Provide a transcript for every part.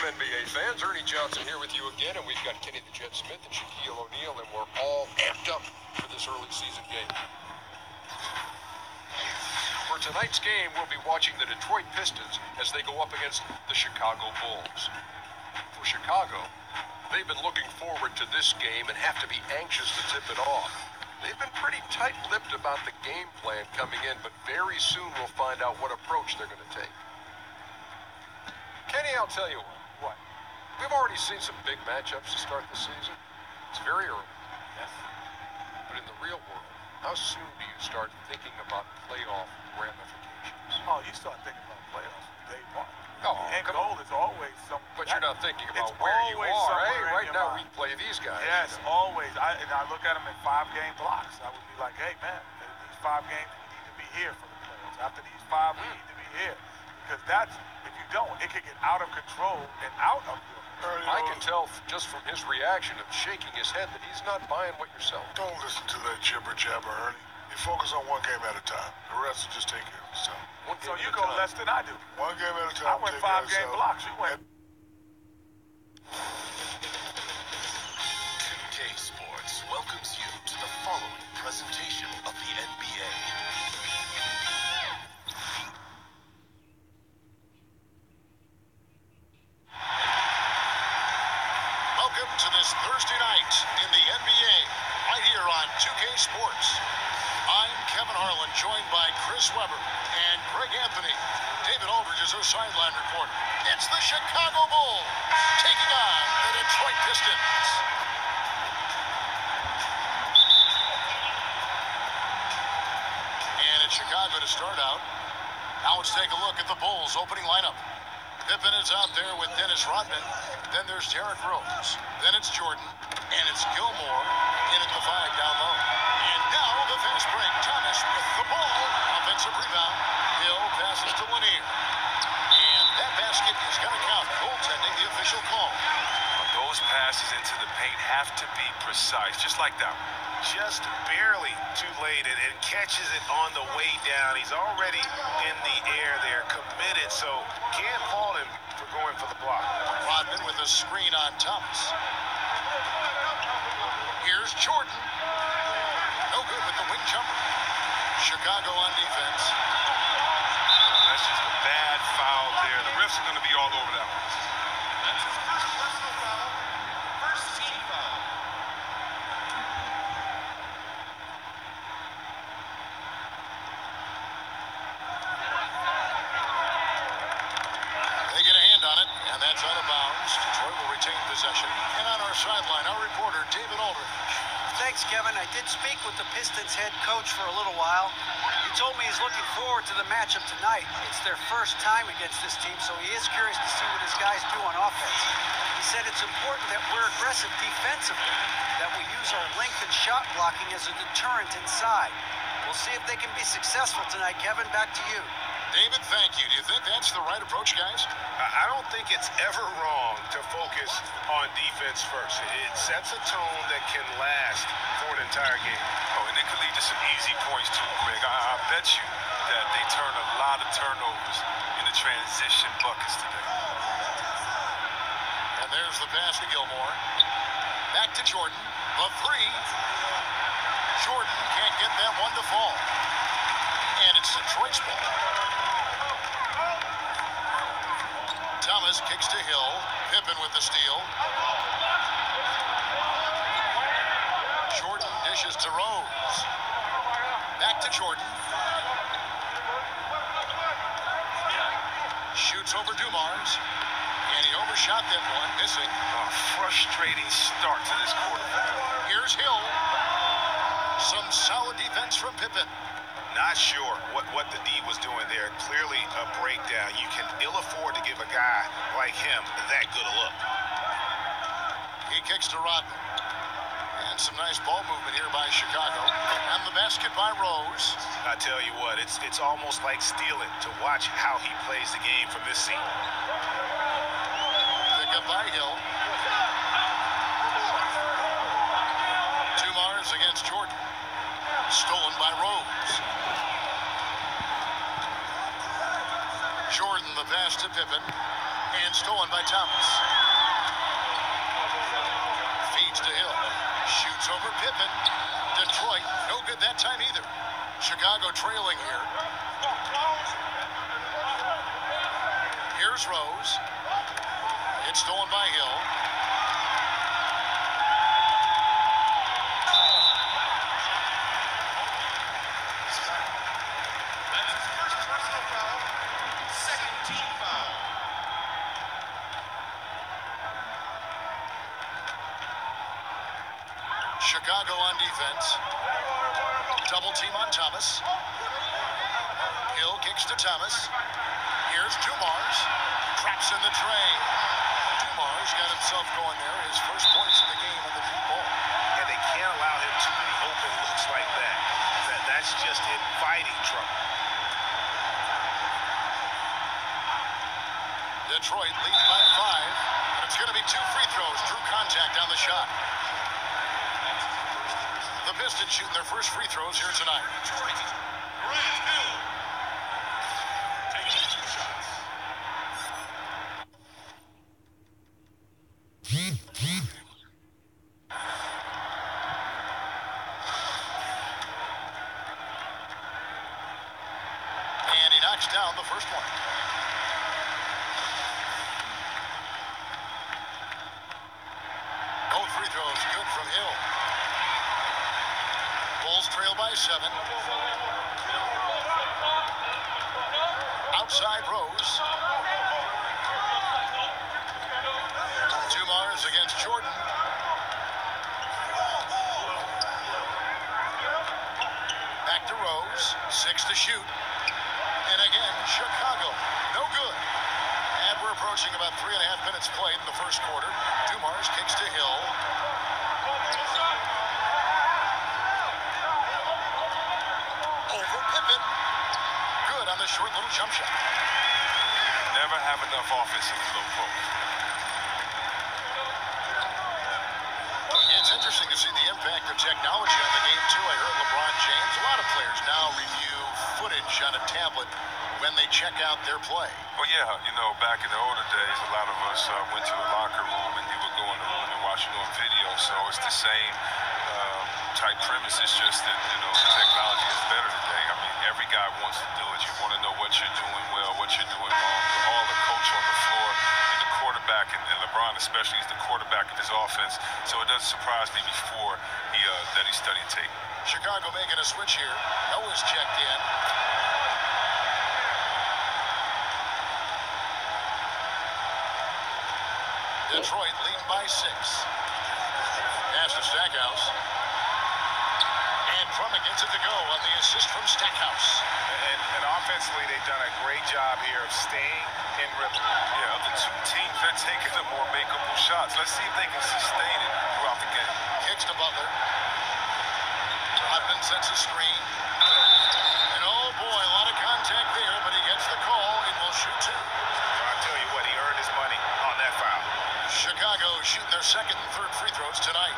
NBA fans? Ernie Johnson here with you again, and we've got Kenny the Jet Smith and Shaquille O'Neal, and we're all amped up for this early season game. For tonight's game, we'll be watching the Detroit Pistons as they go up against the Chicago Bulls. For Chicago, they've been looking forward to this game and have to be anxious to tip it off. They've been pretty tight-lipped about the game plan coming in, but very soon we'll find out what approach they're going to take. Kenny, I'll tell you what. We've already seen some big matchups to start the season. It's very early. Yes. But in the real world, how soon do you start thinking about playoff ramifications? Oh, you start thinking about playoffs from day one. Oh, the end goal is always something. But you're not thinking about where you are. Hey, right now we play these guys. Yes, always. I look at them in 5-game blocks. I would be like, hey, man, these 5 games, we need to be here for the playoffs. After these 5, we need to be here. Because that's, if you don't, it can get out of control and out of your I can tell just from his reaction of shaking his head that he's not buying what you're selling. Don't listen to that jibber-jabber, Ernie. You focus on one game at a time. The rest will just take care of itself. So you go less than I do. One game at a time. I went 5-game blocks. You went. 2K Sports welcomes you to the following presentation of the NBA. Welcome to this Thursday night in the NBA, right here on 2K Sports. I'm Kevin Harlan, joined by Chris Webber and Greg Anthony. David Aldridge is our sideline reporter. It's the Chicago Bulls taking on the Detroit Pistons. And it's Chicago to start out. Now let's take a look at the Bulls' opening lineup. Pippen is out there with Dennis Rodman. Then there's Derrick Rose. Then it's Jordan. And it's Gilmore in at the 5 down low. And now the fast break. Thomas with the ball. Offensive rebound. Hill passes to Lanier. And that basket is going to count. Goaltending, the official call. Those passes into the paint have to be precise, just like that one. Just barely too late and catches it on the way down. He's already in the air there, committed, so can't fault him for going for the block. Rodman with a screen on Thomas. Here's Jordan. No good with the wing jumper. Chicago on defense. That's just a bad foul there. The refs are going to be all over that one. That's out of bounds. Detroit will retain possession. And on our sideline, our reporter, David Aldridge. Thanks, Kevin. I did speak with the Pistons head coach for a little while. He told me he's looking forward to the matchup tonight. It's their first time against this team, so he is curious to see what his guys do on offense. He said it's important that we're aggressive defensively, that we use our length and shot blocking as a deterrent inside. We'll see if they can be successful tonight. Kevin, back to you. David, thank you. Do you think that's the right approach, guys? I don't think it's ever wrong to focus on defense first. It sets a tone that can last for an entire game. Oh, and it could lead to some easy points too, Greg. I bet you that they turn a lot of turnovers into transition buckets today. And there's the pass to Gilmore. Back to Jordan. The 3. Jordan can't get that one to fall. And it's Detroit's ball. Thomas kicks to Hill. Pippen with the steal. Jordan dishes to Rose. Back to Jordan. Shoots over Dumars. And he overshot that one, missing. A frustrating start to this quarter. Here's Hill. Some solid defense from Pippen. Not sure what the D was doing there. Clearly a breakdown. You can ill afford to give a guy like him that good a look. He kicks to Rodman. And some nice ball movement here by Chicago. And the basket by Rose. I tell you what, it's almost like stealing to watch how he plays the game from this seat. Pick up by Hill. Dumars against Jordan. Stolen by Rose. Jordan, the pass to Pippen. And stolen by Thomas. Feeds to Hill. Shoots over Pippen. Detroit, no good that time either. Chicago trailing here. Here's Rose. It's stolen by Hill. Chicago on defense. Double team on Thomas. Hill kicks to Thomas. Here's Dumars. Traps in the tray. Dumars got himself going there. His first points of the game on the deep ball. And they can't allow him too many open looks like that. That's just inviting trouble. Detroit leads by 5. And it's going to be 2 free throws. Drew contact on the shot. The Pistons shooting their first free throws here tonight. And he knocks down the first one. Both free throws good from Hill. Bulls trail by 7. Outside Rose. Dumars against Jordan. Back to Rose. 6 to shoot. And again, Chicago. No good. And we're approaching about 3.5 minutes played in the first quarter. Dumars kicks to Hill. Over Pippen. Good on the short little jump shot. Never have enough offense in the low post. It's interesting to see the impact of technology on the game, too. I heard LeBron James. A lot of players now review footage on a tablet when they check out their play. Well, yeah, you know, back in the older days, a lot of us went to the locker room and you would go in the room and watch it on video. So it's the same type premise. It's just that, you know, technology is better today. I mean, every guy wants to do it. You want to know what you're doing well, what you're doing wrong. You're all the coach on the floor. You're the quarterback, and LeBron especially is the quarterback of his offense. So it doesn't surprise me before that he studied tape. Chicago making a switch here. Noah's checked in. Detroit leading by 6. Pass to Stackhouse. And Drummond gets it to go on the assist from Stackhouse. And offensively, they've done a great job here of staying in rhythm. Yeah, the two teams, they're taking the more makeable shots. Let's see if they can sustain it throughout the game. Kicks to Butler. Rodman sets a screen. And oh boy, a lot of contact there, but he gets the call and will shoot 2. I'll tell you what, he earned his money on that foul. Chicago shooting their second and third free throws tonight.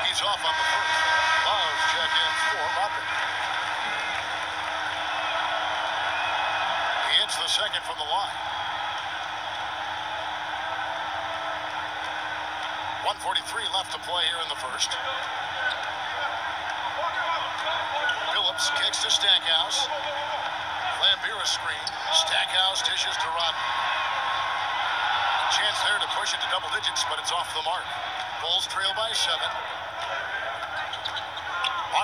He's off on the first. Love check in for Rodman. He hits the second from the line. 1:43 left to play here in the first. Phillips kicks to Stackhouse. Lambira screen. Stackhouse dishes to Rodman. Chance there to push it to double digits, but it's off the mark. Bulls trail by 7.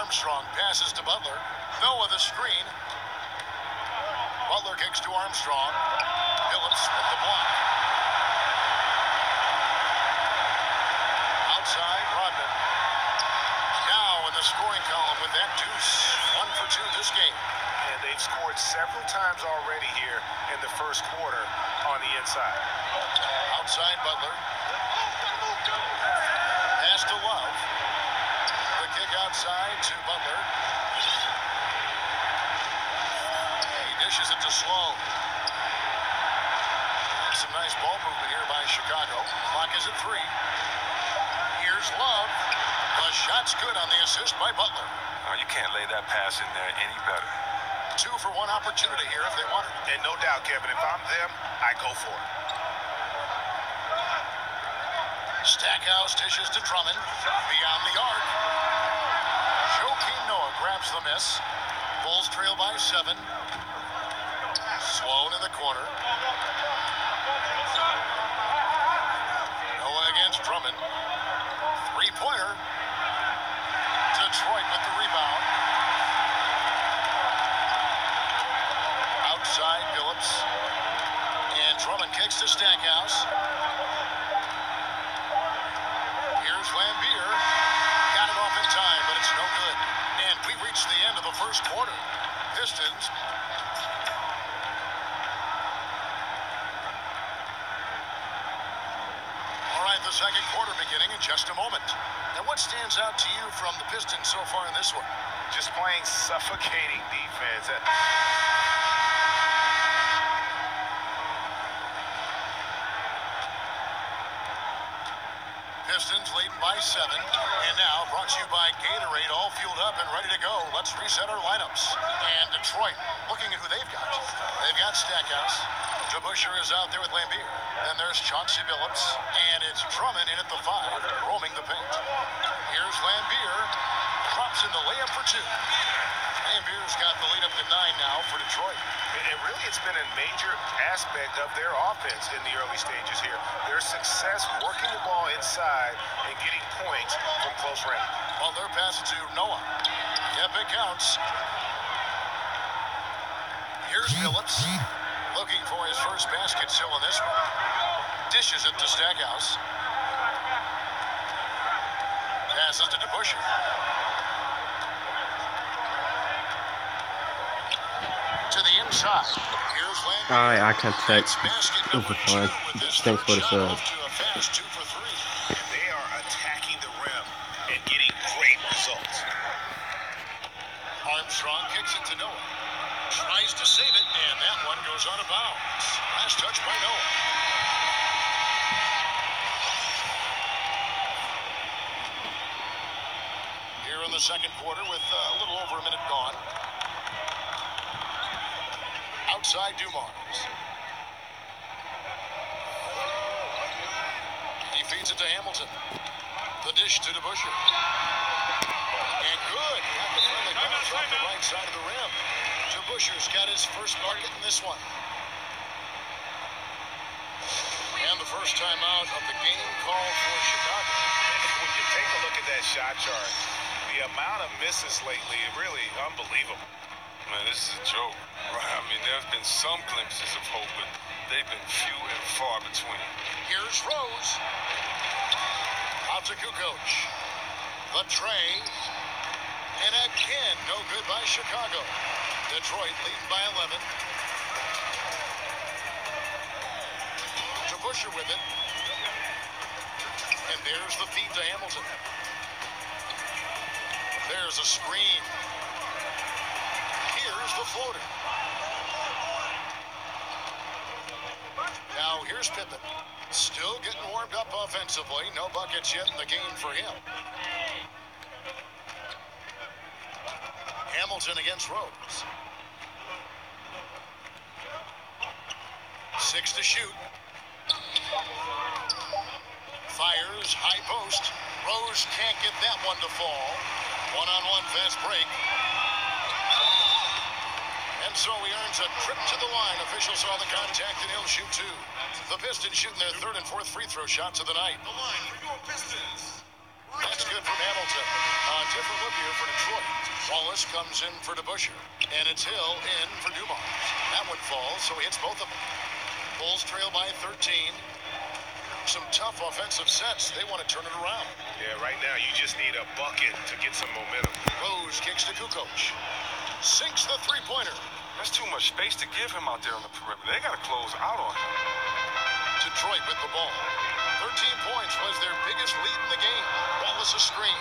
Armstrong passes to Butler. Noah the screen. Butler kicks to Armstrong. Phillips with the block. Outside, Rodman. Now in the scoring column with that deuce. 1 for 2 this game. And they've scored several times already here in the first quarter on the inside. Outside, Butler. Pass to Love. The kick outside to Butler. He dishes it to Sloan. Some nice ball movement here by Chicago. Clock is at 3. Here's Here's Love. The shot's good on the assist by Butler. You can't lay that pass in there any better. 2 for 1 opportunity here if they want it. And no doubt, Kevin, if I'm them, I go for it. Stackhouse dishes to Drummond. Beyond the arc. Joakim Noah grabs the miss. Bulls trail by 7. Sloan in the corner. Noah against Drummond. Three-pointer. Detroit with the rebound. Outside Phillips. And Drummond kicks to Stackhouse. Here's Lambier. Got it off in time, but it's no good. And we reached the end of the first quarter. Pistons. All right, the second quarter beginning in just a moment. And what stands out to you from the Pistons so far in this one? Just playing suffocating defense. Pistons leading by 7. And now brought to you by Gatorade, all fueled up and ready to go. Let's reset our lineups. And Detroit, looking at who they've got. They've got Stackhouse. DeBusschere is out there with Lambier. Then there's Chauncey Billups. And it's Drummond in at the 5, roaming the paint. Here's Lambier. Drops in the layup for 2. Lambier's got the lead up to 9 now for Detroit. And really, it's been a major aspect of their offense in the early stages here. Their success working the ball inside and getting points from close range. Well, they're passing to Noah. Yep, it counts. Here's Phillips. Looking for his first basket still in this one. Dishes it to Stackhouse. Passes to DeBusschere. To the inside. Here's Lambier. Alright, I can text. Basket This number is fine. 2 with his Thanks for third the shot sub. off to a fast 2 for 3. They are attacking the rim and getting great results. Armstrong kicks it to Noah. Tries to save it, and that one goes out of bounds. Last touch by Noah. Here in the second quarter with a little over a minute gone. Outside Dumars. He feeds it to Hamilton. The dish to DeBusschere. And good. Got the friendly bounce off the right side of the rim. DeBusschere's got his first bucket in this one. And the first time out of the game called for Chicago. When you take a look at that shot chart, the amount of misses lately, really unbelievable. Man, this is a joke. Right? I mean, there's been some glimpses of hope, but they've been few and far between. Here's Rose. Out to Kukoc. The tray. And again, no good by Chicago. Detroit leading by 11. DeBusschere with it. And there's the feed to Hamilton. There's a screen. Here's the floater. Now here's Pippen. Still getting warmed up offensively. No buckets yet in the game for him. Hamilton against Rose. 6 to shoot. Fires, high post. Rose can't get that one to fall. One-on-one fast break. And so he earns a trip to the line. Officials saw the contact and he'll shoot 2. The Pistons shooting their 3rd and 4th free throw shots of the night. The line for your Pistons. That's good from Hamilton. A different look here for Detroit. Wallace comes in for DeBusschere. And it's Hill in for Dumars. That one falls, so he hits both of them. Bulls trail by 13. Some tough offensive sets. They want to turn it around. Yeah, right now you just need a bucket to get some momentum. Rose kicks to Kukoc. Sinks the three-pointer. There's too much space to give him out there on the perimeter. They got to close out on him. Detroit with the ball. 13 points was their biggest lead in the game. Wallace a screen.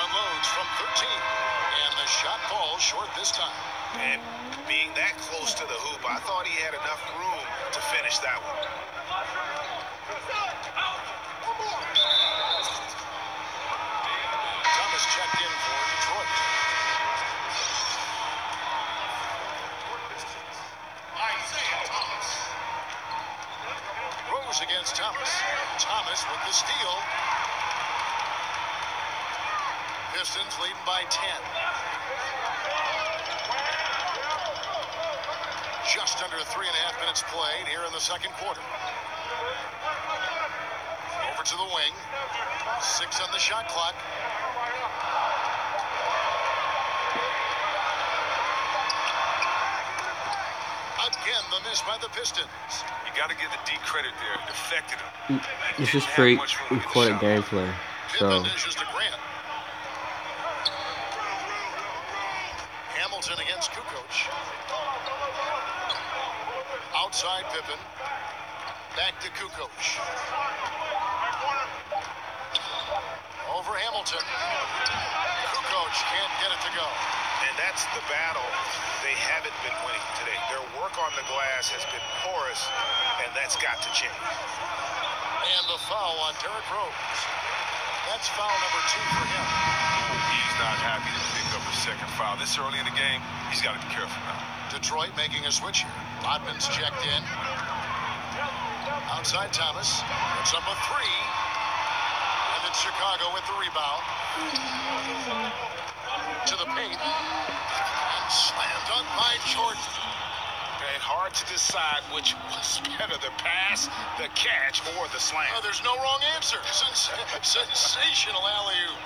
Unloads from 13. And the shot falls short this time. And being that close to the hoop, I thought he had enough room to finish that one. Thomas checked in for Detroit. Rose against Thomas. Thomas with the steal. Pistons leading by 10. Just under 3.5 minutes played here in the second quarter. Over to the wing. 6 on the shot clock. Again, the miss by the Pistons. You got to give the D credit there. It affected him. It's just free recorded gameplay. So Pippen dishes to Grant. Hamilton against Kukoc. Outside Pippen. Back to Kukoc. Over Hamilton. Kukoc can't get it to go. And that's the battle they haven't been winning today. Their work on the glass has been porous, and that's got to change. And the foul on Derrick Rose. That's foul number 2 for him. He's not happy to pick up a second foul. This early in the game, he's got to be careful now. Detroit making a switch here. Rodman's checked in. Outside Thomas. Puts up a 3. And it's Chicago with the rebound. To the paint. And slam dunk by Jordan. And hard to decide which was better, the pass, the catch, or the slam. Oh, there's no wrong answer. Sensational alley-oop.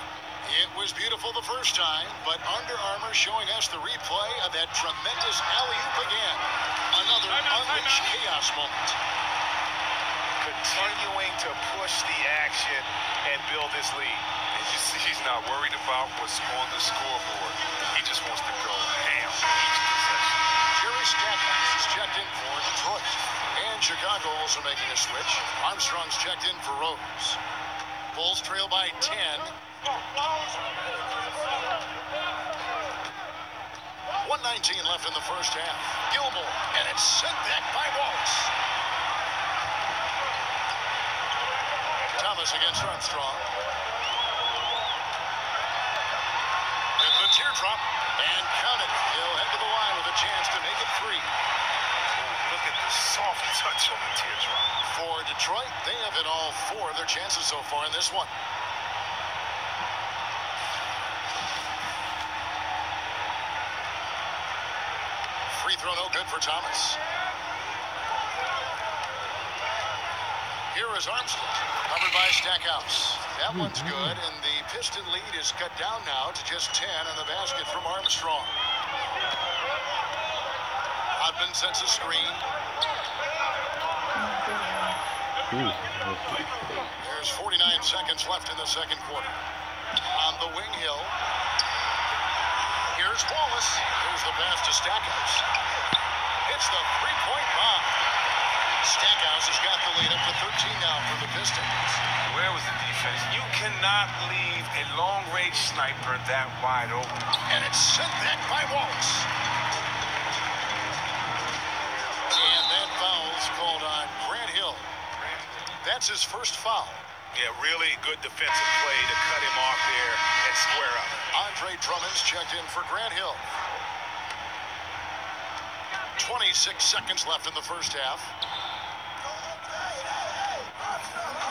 It was beautiful the first time, but Under Armour showing us the replay of that tremendous alley-oop again. Another unleashed chaos moment. Continuing to push the action and build this lead. And you see he's not worried about what's on the scoreboard. He just wants to go ham each possession. Jerry Stackhouse is checked in for Detroit. And Chicago also making a switch. Armstrong's checked in for Rose. Bulls trail by 10. 1:19 left in the first half. Gilmore, and it's sent back by Wallace. Thomas against Armstrong. In the teardrop, and count it. He'll head to the line with a chance to make it 3. Look at the soft touch on the teardrop. For Detroit, they have hit all 4 of their chances so far in this one. Free throw no good for Thomas. Here is Armstrong, covered by Stackhouse. That one's good, and the Piston lead is cut down now to just 10 on the basket from Armstrong. Rodman sends a screen. There's 49 seconds left in the second quarter. On the wing hill. Here's Wallace. Here's the pass to Stackhouse. It's the three-point bomb. Stackhouse has got the lead up to 13 now for the Pistons. Where was the defense? You cannot leave a long-range sniper that wide open. And it's sent back by Wallace. And that foul's called on Grant Hill. That's his first foul. Yeah, really good defensive play to cut him off there and square up. Andre Drummond's checked in for Grant Hill. 26 seconds left in the first half.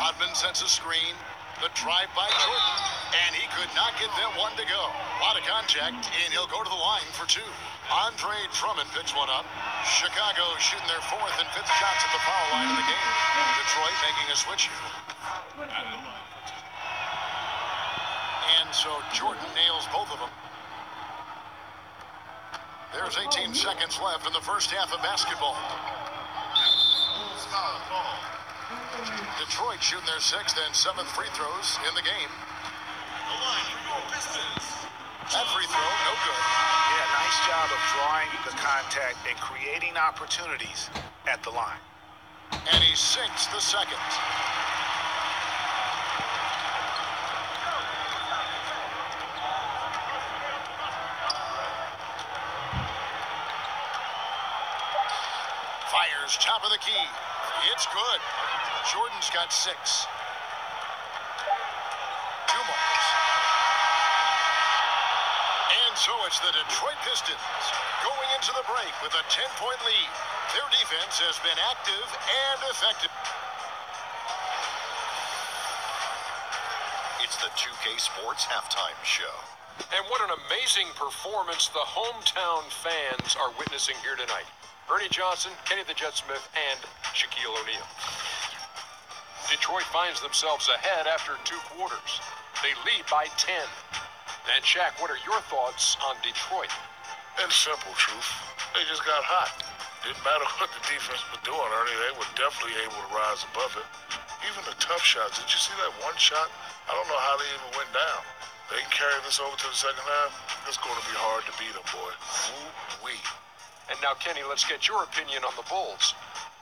Rodman sets a screen. The drive by Jordan. And he could not get that one to go. A lot of contact, and he'll go to the line for 2. Andre Drummond picks one up. Chicago shooting their 4th and 5th shots at the foul line of the game. Detroit making a switch here. And so Jordan nails both of them. There's 18 seconds left in the first half of basketball. Detroit shooting their 6th and 7th free throws in the game. That free throw, no good. Yeah, nice job of drawing the contact and creating opportunities at the line. And he sinks the second. Fires top of the key. It's good. Jordan's got 6. And so it's the Detroit Pistons going into the break with a 10-point lead. Their defense has been active and effective. It's the 2K Sports Halftime Show. And what an amazing performance the hometown fans are witnessing here tonight. Ernie Johnson, Kenny the Jet Smith, and Shaquille O'Neal. Detroit finds themselves ahead after 2 quarters. They lead by 10. And Shaq, what are your thoughts on Detroit? And simple, truth. They just got hot. Didn't matter what the defense was doing, Ernie. They were definitely able to rise above it. Even the tough shots. Did you see that one shot? I don't know how they even went down. They can carry this over to the second half. It's going to be hard to beat them, boy. Woo-wee. And now, Kenny, let's get your opinion on the Bulls.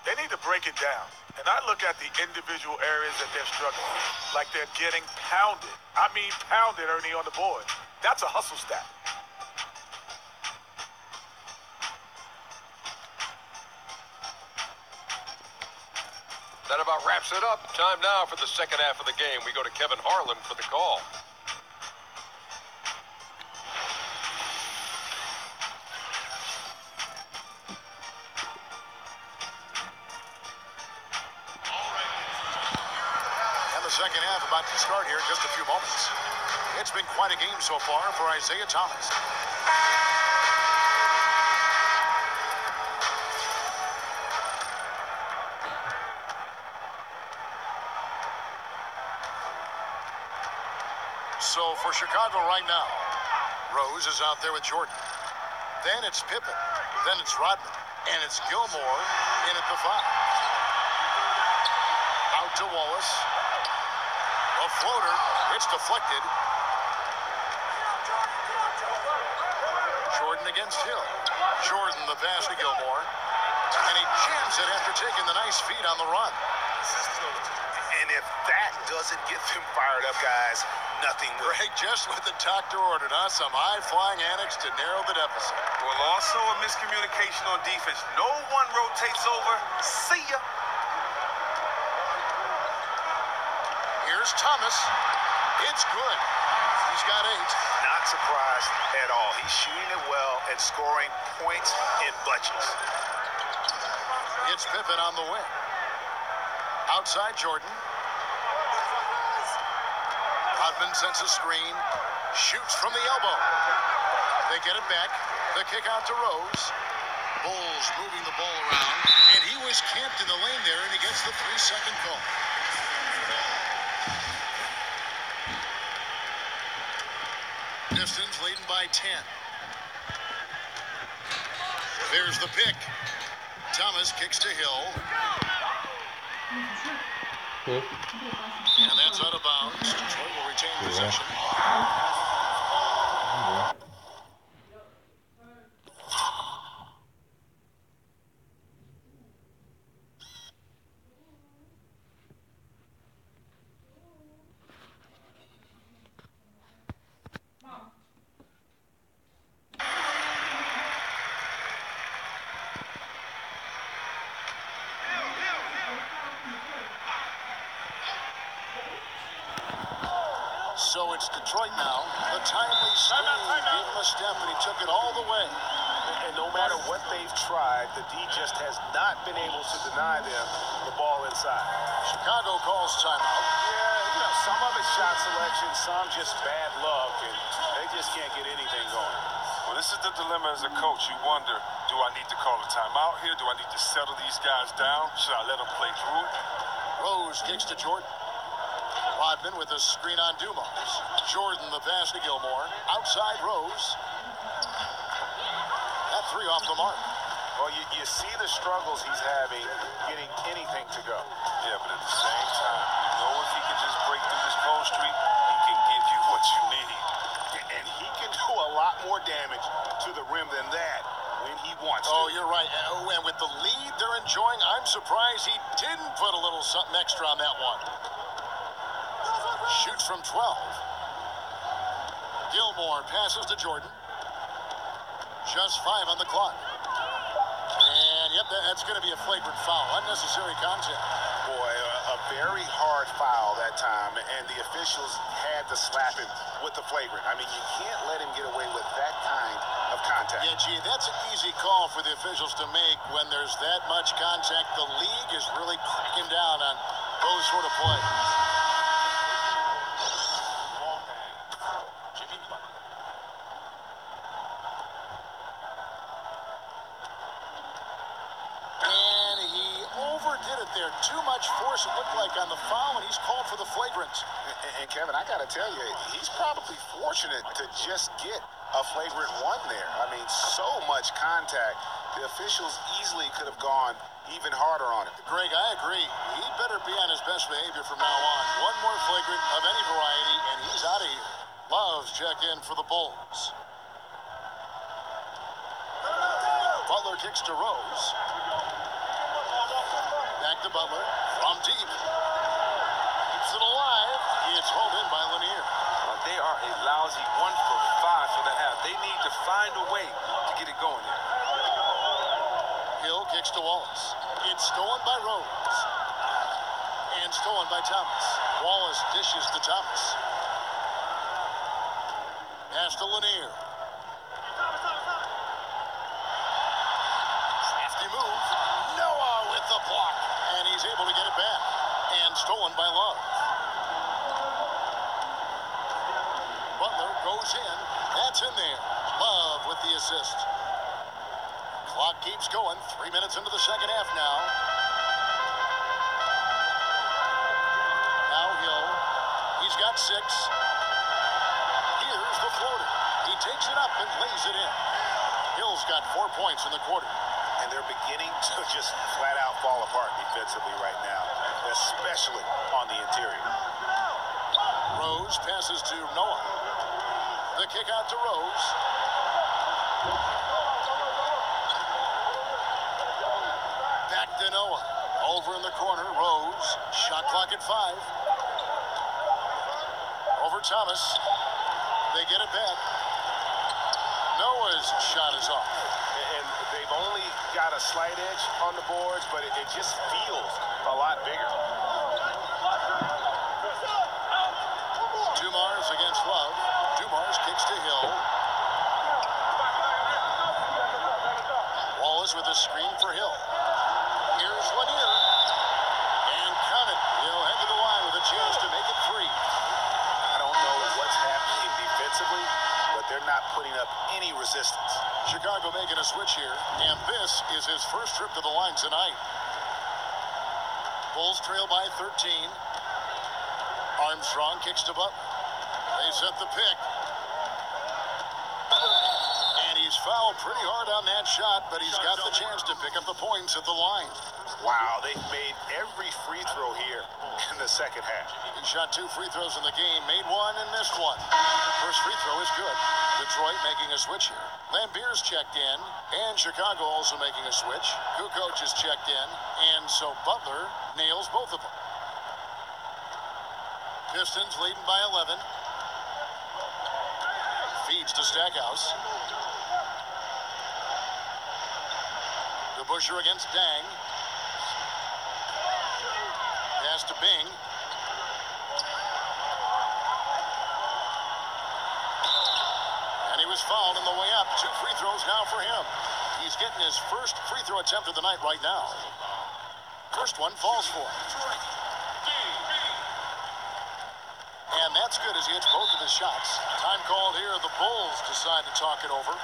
They need to break it down. And I look at the individual areas that they're struggling with, like they're getting pounded. I mean pounded, Ernie, on the board. That's a hustle stat. That about wraps it up. Time now for the second half of the game. We go to Kevin Harlan for the call. Second half about to start here in just a few moments. It's been quite a game so far for Isaiah Thomas. So for Chicago right now, Rose is out there with Jordan. Then it's Pippen. Then it's Rodman. And it's Gilmore in at the 5. Out to Wallace. A floater, it's deflected. Jordan against Hill. Jordan the pass to Gilmore. And he jams it after taking the nice feed on the run. And if that doesn't get them fired up, guys, nothing will. Greg just with the doctor ordered, huh? Some high-flying annex to narrow the deficit. Well, also a miscommunication on defense. No one rotates over. See ya. Here's Thomas. It's good. He's got 8. Not surprised at all. He's shooting it well and scoring points in bunches. It's Pippen on the wing. Outside Jordan. Rodman sends a screen. Shoots from the elbow. They get it back. The kick out to Rose. Bulls moving the ball around. And he was camped in the lane there, and he gets the 3-second call. Pistons leading by 10. There's the pick. Thomas kicks to Hill. And that's out of bounds. Detroit will retain possession. So it's Detroit now. The timely screen gave him a step, and he took it all the way. And no matter what they've tried, the D just has not been able to deny them the ball inside. Chicago calls timeout. Yeah, some of it's shot selection, some just bad luck, and they just can't get anything going. Well, this is the dilemma as a coach. You wonder, do I need to call a timeout here? Do I need to settle these guys down? Should I let them play through it? Rose kicks to Jordan. Rodman with a screen on Dumas. Jordan the pass to Gilmore. Outside Rose. That 3 off the mark. Well, you see the struggles he's having getting anything to go. Yeah, but at the same time, you know if he can just break through this cold streak, he can give you what you need. And he can do a lot more damage to the rim than that when he wants to. Oh, you're right. Oh, and with the lead they're enjoying, I'm surprised he didn't put a little something extra on that one. Shoots from 12. Gilmore passes to Jordan. Just 5 on the clock. And, yep, that's going to be a flagrant foul. Unnecessary contact. Boy, A very hard foul that time, and the officials had to slap him with the flagrant. I mean, you can't let him get away with that kind of contact. Yeah, gee, that's an easy call for the officials to make when there's that much contact. The league is really cracking down on those sort of plays. And he overdid it there. Too much force, it looked like, on the foul, and he's called for the flagrant. And Kevin, I got to tell you, he's probably fortunate to just get a flagrant one there. I mean, so much contact. The officials easily could have gone even harder on it. Greg, I agree. He better be on his best behavior from now on. One more flagrant of any variety, and he's out of here. Loves check in for the Bulls. Butler kicks to Rose. Back to Butler from deep. Keeps it alive. It's hauled in by Lanier. They are a lousy 1 for 5 for the half. They need to find a way to get it going here. Hill kicks to Wallace. It's stolen by Rose. And stolen by Thomas. Wallace dishes to Thomas. Pass to Lanier. Hefty move. Noah with the block. And he's able to get it back. And stolen by Love. Butler goes in. That's in there. Love with the assist. Clock keeps going. 3 minutes into the second half now. Now Hill. He's got 6. Here's the floater. He takes it up and lays it in. Hill's got 4 points in the quarter. And they're beginning to just flat out fall apart defensively right now, especially on the interior. Rose passes to Noah. The kick out to Rose. Back to Noah. Over in the corner, Rose. Shot clock at 5. Over Thomas. They get it back. Noah's shot is off. And they've only got a slight edge on the boards, but it just feels a lot bigger. Dumars against Love. Dumars kicks to Hill. Wallace with a screen for Hill. Here's Lanier. And count it. He'll head to the line with a chance to make it 3. I don't know what's happening defensively, but they're not putting up any resistance. Chicago making a switch here, and this is his first trip to the line tonight. Bulls trail by 13. Armstrong kicks to Butler. They set the pick. And he's fouled pretty hard on that shot, but he's got the chance to pick up the points at the line. Wow, they've made every free throw here in the second half. He shot 2 free throws in the game, made 1 and missed 1. First free throw is good. Detroit making a switch here. Lambier's checked in, and Chicago also making a switch. Kukoc is checked in, and so Butler nails both of them. Pistons leading by 11. Feeds to Stackhouse. DeBusschere against Dang. Pass to Bing. And he was fouled on the way up. 2 free throws now for him. He's getting his first free throw attempt of the night right now. First one falls for him. And that's good as he hits both of his shots. Time called here. The Bulls decide to talk it over.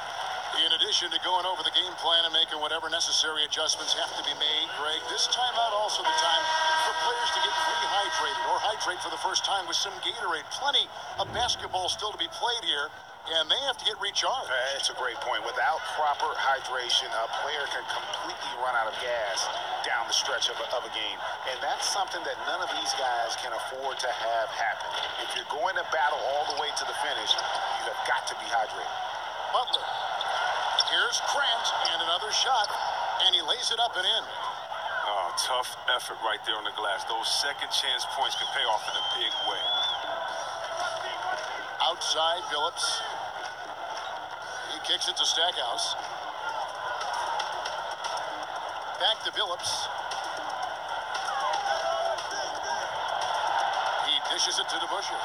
In addition to going over the game plan and making whatever necessary adjustments have to be made, Greg, this timeout also the time for players to get rehydrated or hydrate for the first time with some Gatorade. Plenty of basketball still to be played here, and they have to get recharged. It's a great point. Without proper hydration, a player can completely run out of gas down the stretch of a game. And that's something that none of these guys can afford to have happen. If you're going to battle all the way to the finish, you have got to be hydrated. Butler. Here's Grant, and another shot, and he lays it up and in. Oh, tough effort right there on the glass. Those second chance points can pay off in a big way. Outside, Phillips. He kicks it to Stackhouse. Back to Phillips. Dishes it to DeBusschere.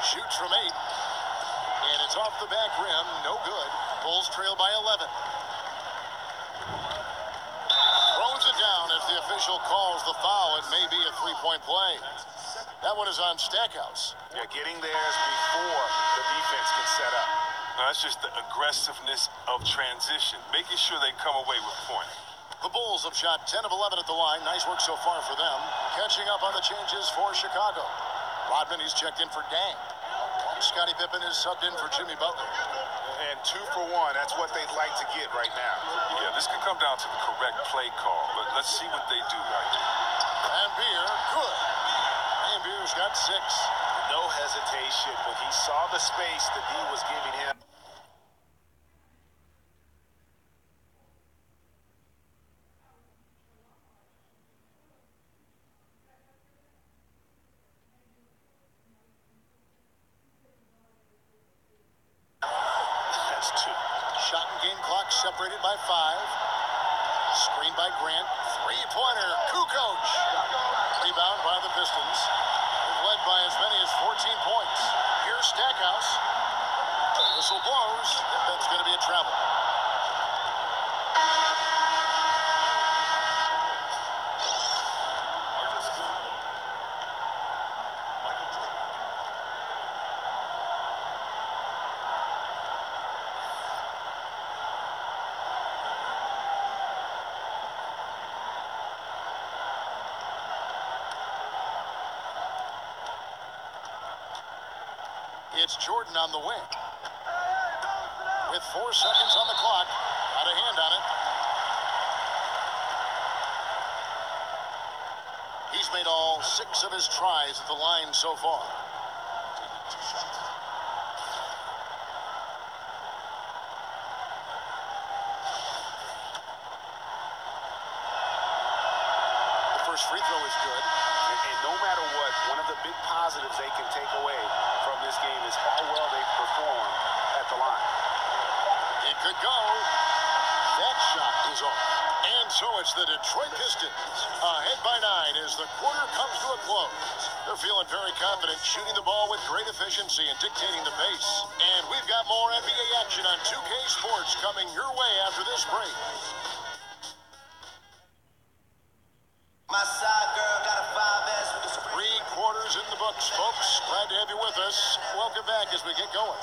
Shoots from 8. And it's off the back rim. No good. Bulls trail by 11. Throws it down as the official calls the foul. It may be a three-point play. That one is on Stackhouse. Yeah, getting theirs before the defense can set up. No, that's just the aggressiveness of transition, making sure they come away with points. The Bulls have shot 10 of 11 at the line. Nice work so far for them. Catching up on the changes for Chicago. Rodman, he's checked in for Dang. Scottie Pippen is subbed in for Jimmy Butler. And 2 for 1, that's what they'd like to get right now. Yeah, this could come down to the correct play call. Let's see what they do right now. And Beer, good. And Beer's got 6. No hesitation when he saw the space that he was giving him. That's 2. Shot and game clock separated by 5. Screen by Grant. Three-pointer. Kukoc. Rebound by the Pistons. They've led by as many as 14 points. Here's Stackhouse. Whistle blows. That's going to be a travel. It's Jordan on the wing. With 4 seconds on the clock. Got a hand on it. He's made all 6 of his tries at the line so far. The first free throw is good. And no matter what, one of the big positives they can take away from this game is how well they perform at the line. It could go. That shot is off. And so it's the Detroit Pistons ahead by 9 as the quarter comes to a close. They're feeling very confident, shooting the ball with great efficiency and dictating the pace. And we've got more NBA action on 2K Sports coming your way after this break. My side girl got a 5S with a 3 quarters in the books, folks. Glad to have you with us. Welcome back as we get going.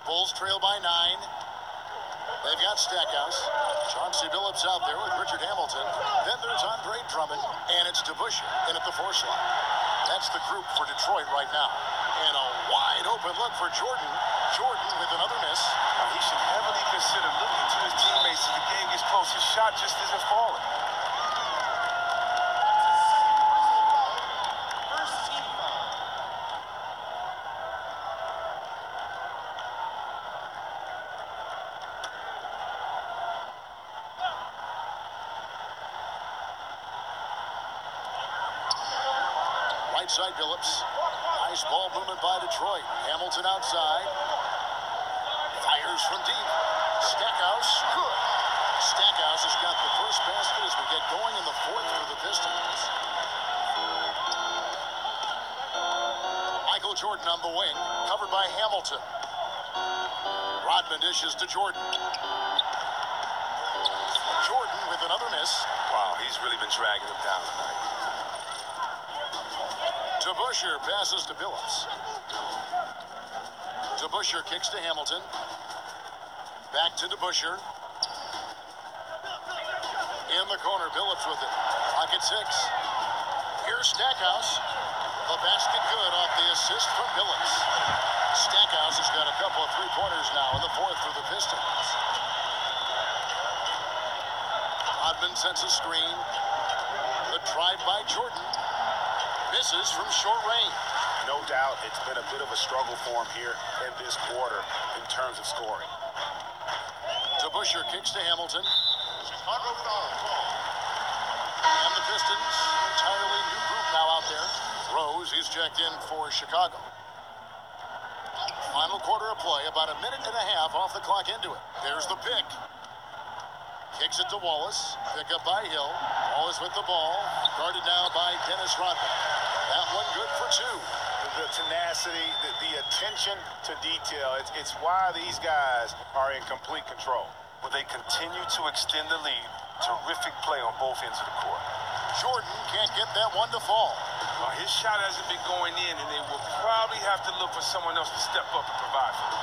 Bulls trail by 9. They've got Stackhouse. Chauncey Billups out there with Richard Hamilton. Then there's Andre Drummond, and it's DeBusschere in at the 4 slot. That's the group for Detroit right now. And a wide open look for Jordan. Jordan with another miss. He should heavily consider looking to his teammates as the game gets close. His shot just isn't falling. Right side Billups. Nice ball movement by Detroit. Hamilton outside. Fires from deep. Stackhouse. Good. Stackhouse has got the first basket as we get going in the 4th for the Pistons. Michael Jordan on the wing. Covered by Hamilton. Rodman dishes to Jordan. Jordan with another miss. Wow, he's really been dragging him down tonight. DeBusschere passes to Billups. DeBusschere kicks to Hamilton. Back to DeBusschere. In the corner, Billups with it. Pocket 6. Here's Stackhouse. The basket good off the assist from Billups. Stackhouse has got a couple of 3-pointers now in the 4th for the Pistons. Rodman sends a screen. The drive by Jordan. Misses from short range. No doubt it's been a bit of a struggle for him here in this quarter in terms of scoring. DeBusschere kicks to Hamilton. Chicago foul. And the Pistons, entirely new group now out there. Rose, he's checked in for Chicago. Final quarter of play, about a minute and a half off the clock into it. There's the pick. Kicks it to Wallace. Pick up by Hill. Wallace with the ball. Guarded now by Dennis Rodman. That one good for two. The tenacity, the attention to detail. It's why these guys are in complete control. Will they continue to extend the lead? Terrific play on both ends of the court. Jordan can't get that one to fall. His shot hasn't been going in, and they will probably have to look for someone else to step up and provide for them.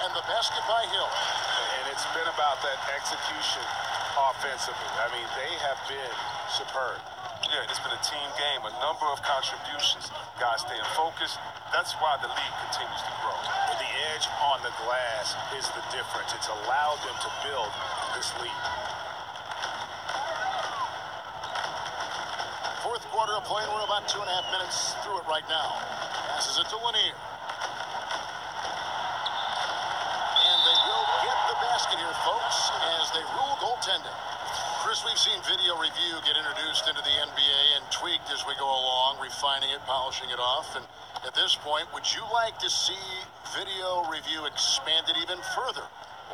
And the basket by Hill. And it's been about that execution offensively. I mean, they have been superb. Yeah, it's been a team game, a number of contributions. Guys staying focused. That's why the league continues to grow. The edge on the glass is the difference. It's allowed them to build this lead. Fourth quarter of play, and we're about 2.5 minutes through it right now. Passes it to Lanier. And they will get the basket here, folks, as they rule goaltending. Chris, we've seen video review get introduced into the NBA and tweaked as we go along, refining it, polishing it off. And at this point, would you like to see video review expanded even further?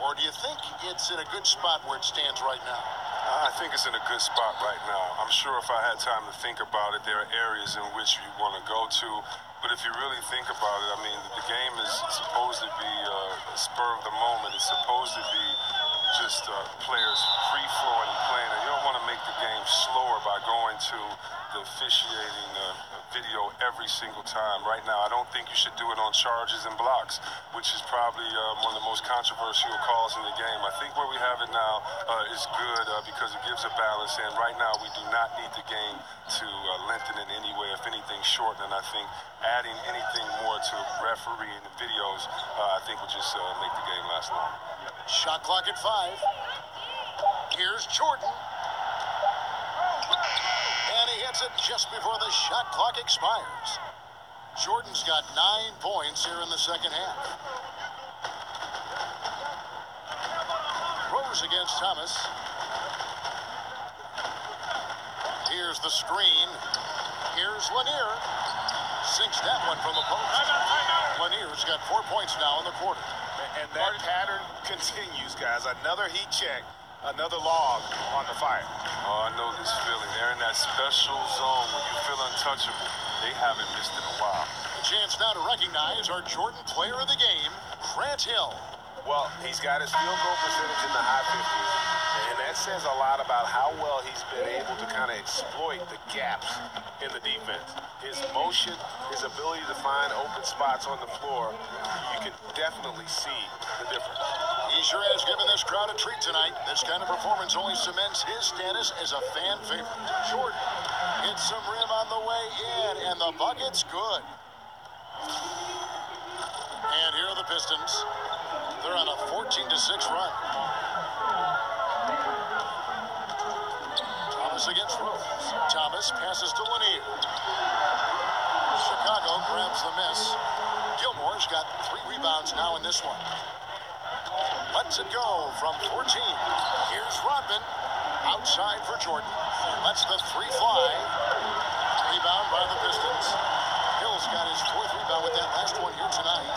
Or do you think it's in a good spot where it stands right now? I think it's in a good spot right now. I'm sure if I had time to think about it, there are areas in which you want to go to. But if you really think about it, I mean, the game is supposed to be a spur of the moment. It's supposed to be just players free-flowing and playing. And you don't want to make the game slower by going to the officiating video every single time. Right now, I don't think you should do it on charges and blocks, which is probably one of the most controversial calls in the game. I think where we have it now is good because it gives a balance. And right now, we do not need the game to lengthen in any way. If anything, shorten. And I think adding anything more to refereeing and videos, I think will just make the game last long. Shot clock at 5. Here's Jordan. And he hits it just before the shot clock expires. Jordan's got 9 points here in the second half. Rose against Thomas. Here's the screen. Here's Lanier. Sinks that one from the post. Lanier's got 4 points now in the quarter. And that pattern continues, guys. Another heat check, another log on the fire. Oh, I know this feeling. They're in that special zone where you feel untouchable. They haven't missed in a while. A chance now to recognize our Jordan player of the game, Grant Hill. Well, he's got his field goal percentage in the high 50s, and that says a lot about how well he's been able to kind of exploit the gaps in the defense. His motion, his ability to find open spots on the floor, you can definitely see the difference. He sure has given this crowd a treat tonight. This kind of performance only cements his status as a fan favorite. Jordan hits some rim on the way in, and the bucket's good. And here are the Pistons. They're on a 14-6 run. Thomas against Rose. Thomas passes to Lanier. Chicago grabs the miss. Gilmore's got 3 rebounds now in this one. Lets it go from 14. Here's Rodman. Outside for Jordan. Lets the 3 fly. Rebound by the Pistons. Hill's got his 4th rebound with that last one here tonight.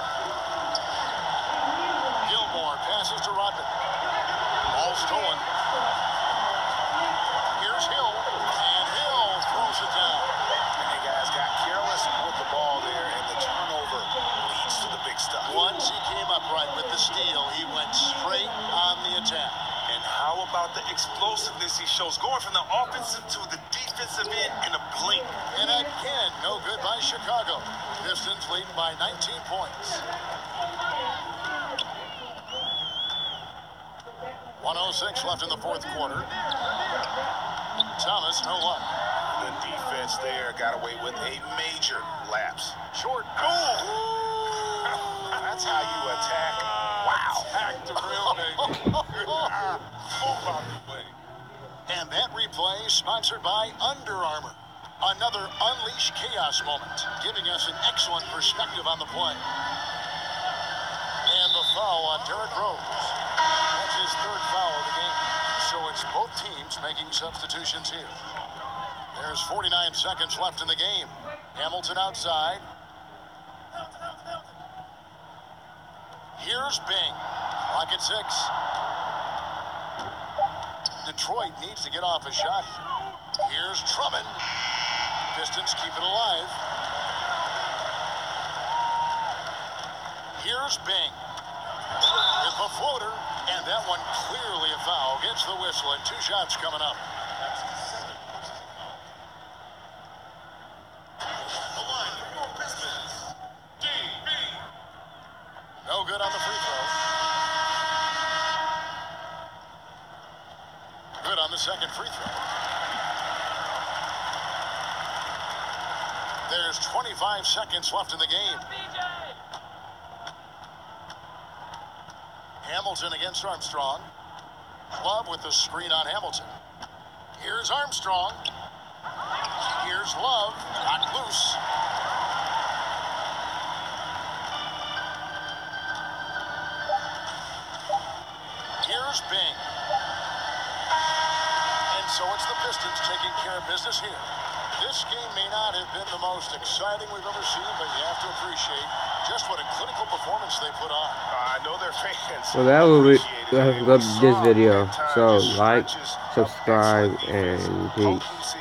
Gilmore passes to Rodman. Ball stolen. Here's Hill. And Hill throws it down. And guys got careless with the ball there, and the turnover leads to the big stuff. Once he came up right with the steal, he went straight on the attack. And how about the explosiveness he shows, going from the offensive to the defensive end in a blink. And again, no good by Chicago. Pistons lead by 19 points. 1:06 left in the fourth quarter. Thomas, no luck. The defense there got away with a major lapse. Jordan. That's how you attack. Wow. Attack the real baby. And that replay sponsored by Under Armour. Another Unleash Chaos moment, giving us an excellent perspective on the play. And the foul on Derrick Rose. That's his 3rd foul of the game. So it's both teams making substitutions here. There's 49 seconds left in the game. Hamilton outside. Here's Bing. Clock at 6. Detroit needs to get off a shot. Here's Drummond. Pistons keep it alive. Here's Bing. With the floater, and that one clearly a foul. Gets the whistle, and 2 shots coming up. No good on the free throw. Good on the second free throw. There's 25 seconds left in the game. Hamilton against Armstrong. Love with the screen on Hamilton. Here's Armstrong. Here's Love. Knocked loose. Here's Bing. And so it's the Pistons taking care of business here. This game may not have been the most exciting we've ever seen, but you have to appreciate just what a clinical performance they put on. I know their fans. Well, that will be this video. So like, subscribe, and peace.